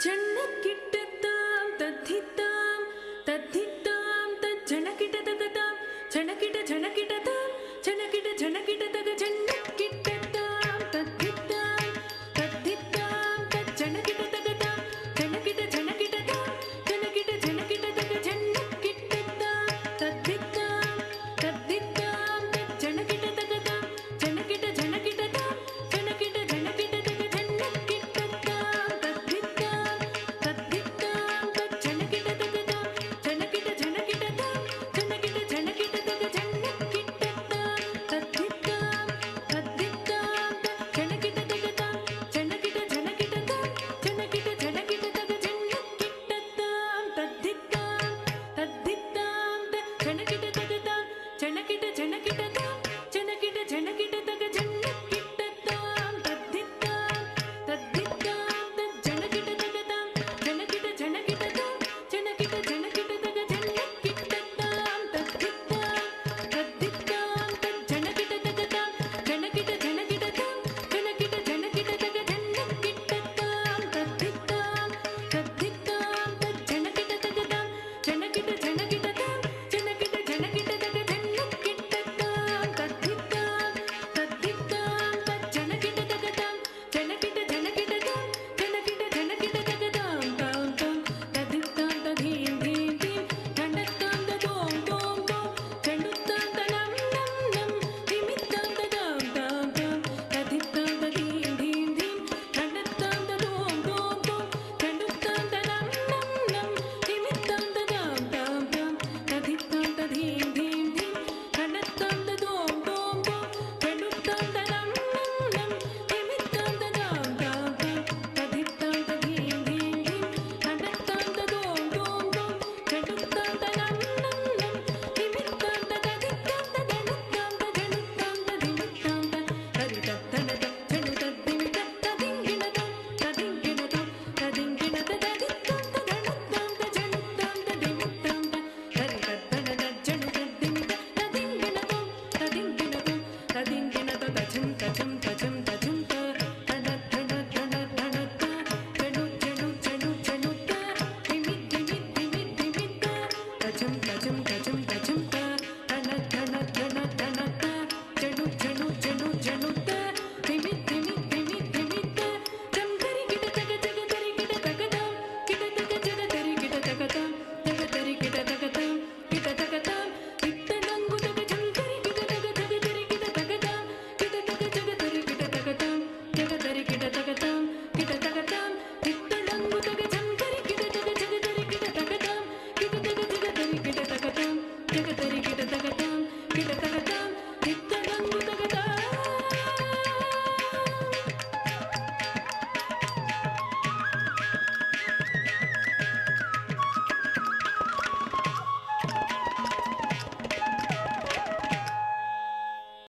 ಜನ್ನಕ್ಕಿಟ್ಟತಾಂ ತದ್ಧಿತ್ತಾಂ ತದ್ಧಿತ್ತಾಂ ತಜ್ಜನಕಿಟತಗತಾಂ ಜನಕಿಟ ಜನಕಿಟತಾಂ ಜನಕಿಟ ಜನಕಿಟತಗ ಜನ್ನಕ್ಕಿಟ್ಟತಾಂ ತದ್ಧಿತ್ತಾಂ ತದ್ಧಿತ್ತಾಂ ತಜ್ಜನಕಿಟತಗತಾಂ ಜನಕಿಟ ಜನಕಿಟತಾಂ ಜನಕಿಟ ಜನಕಿಟತಗ ಜನ್ನಕ್ಕಿಟ್ಟತಾಂ ತದ್ಧಿತ್ತಾಂ ತದ್ಧಿತ್ತಾಂ ತಜ್ಜನಕಿಟತಗತಾಂ ಜನಕಿಟ ಜನಕಿಟತಾಂ ಜನಕಿಟ ಜನಕಿಟತಗ ಜನ್ನಕ್ಕಿಟ್ಟತಾಂ ತದ್ಧಿತ್ತಾಂ ತದ್ಧಿತ್ತಾಂ ತಜ್ಜನಕಿಟತಗತಾಂ ಜನಕಿಟ ಜನಕಿಟತಾಂ ಜನಕಿಟ ಜನಕಿಟತಗ ಜನ್ನಕ್ಕಿಟ್ಟತಾಂ ತದ್ಧಿತ್ತಾಂ ತದ್ಧಿತ್ತಾಂ ತಜ್ಜನಕಿಟತಗತಾಂ ಜನಕಿಟ ಜನಕಿಟತಾಂ ಜನಕಿಟ ಜನಕಿಟತಗ ಜನ್ನಕ್ಕಿಟ್ಟತಾಂ ತದ್ಧಿತ್ತಾಂ ತದ್ಧಿತ್ತಾಂ ತಜ್ಜನಕಿಟತಗತಾಂ ಜನಕಿಟ ಜನಕಿಟತಾಂ ಜನಕಿಟ ಜನಕಿಟತಗ ಜನ್ನಕ್ಕಿಟ್ಟತಾಂ ತದ್ಧಿತ್ತಾಂ ತದ್ಧಿತ್ತಾಂ ತಜ್ಜನಕಿಟತಗತಾಂ ಜನಕಿಟ ಜನಕಿಟತಾಂ ಜನಕಿಟ ಜನಕಿಟತಗ ಜನ್ನಕ್ಕಿಟ್ಟತಾಂ ತದ್ಧಿತ್ತಾಂ ತದ್ಧಿತ್ತಾಂ ತಜ್ಜನಕಿಟತಗತಾಂ ಜನಕಿಟ ಜನಕಿಟತಾಂ ಜನಕಿಟ ಜನಕಿಟತಗ ಜನ್ನಕ್ಕಿಟ್ಟತಾಂ ತದ್ಧಿತ್ತಾಂ ತದ್ಧಿತ್ತಾಂ ತಜ್ಜನಕಿಟತಗತಾಂ ಜನಕಿಟ ಜನಕಿಟತಾಂ ಜನಕಿಟ ಜನಕಿಟತಗ ಜನ್ನಕ್ಕಿಟ್ಟತಾಂ ತದ್ಧಿತ್ತಾಂ ತದ್ಧಿತ್ತಾಂ ತಜ್ಜನಕಿಟತಗತಾಂ ಜನಕಿಟ ಜನಕಿಟತಾಂ ಜನಕಿಟ ಜನಕಿಟತಗತಾಂ ತಾಂ ತಾಂ ತದ್ಧಿತ್ತಾಂ ತಧೀಂ ಧೀಂ ಧೀಂ ಧಂಡತ್ತಾಂ ತದೋಂ ತೋಂ ತೋಂ ಚಂಡುತ್ತಾಂ ತನಂ ನಂ ನಂ ಧಿಮಿತ್ತಾಂ ತದಾಂ ತಾಂ ತಾಂ ತದ್ಧಿತ್ತಾಂ ತಧೀಂ ಧೀಂ ಧೀಂ ಧಂಡತ್ತಾಂ ತದೋಂ ತೋಂ ತೋಂ ಚಂಡುತ್ತಾಂ ತನಂ ನಂ ನಂ ಧಿಮಿತ್ತಾಂ ತದಾಂ ತಾಂ ತಾಂ ತದ್ಧಿತ್ತಾಂ ತಧೀಂ ಧೀಂ ಧೀಂ ಧಂಡತ್ತಾಂ ತದೋಂ ತೋಂ ತೋಂ ಚಂಡುತ್ತಾಂ ತನಂ ನಂ ನಂ ಧಿಮಿತ್ತಾಂ ತದಾಂ ತಾಂ ತಾಂ ತದ್ಧಿತ್ತಾಂ ತಧೀಂ ಧೀಂ ಧೀಂ ಧಂಡತ್ತಾಂ ತದೋಂ ತೋಂ ತೋಂ ಚಂಡುತ್ತಾಂ ತನಂ ನಂ ನಂ ಧಿಮಿತ್ತಾಂ ತದಧಿತ್ತಾಂ ತದನುತ್ತಾಂ ತಜನುತ್ತಾಂ ತಧಿಮಿತ್ತಾಂ ತರಿತತ್ತನತ ಚಣುತದ್ದಿಮಿತ ತದಿಂಗಿಣತಾಂ ತದಿಂಗಿಣತಾಂ ತದಿಂಗಿಣತ ತದಿತ್ತಾಂ ತದನುತ್ತಾಂ ತಜನುತ್ತಾಂ ತಧಿಮಿತ್ತಾಂ ತರಿತತ್ತನತ ಚಣುತದ್ದಿಮಿತ ತದಿಂಗಿಣತಾಂ ತದಿಂಗಿಣತಾಂ ತದಿಂಗಿಣತ ತಜಂ ತಜಂ ತಜಂ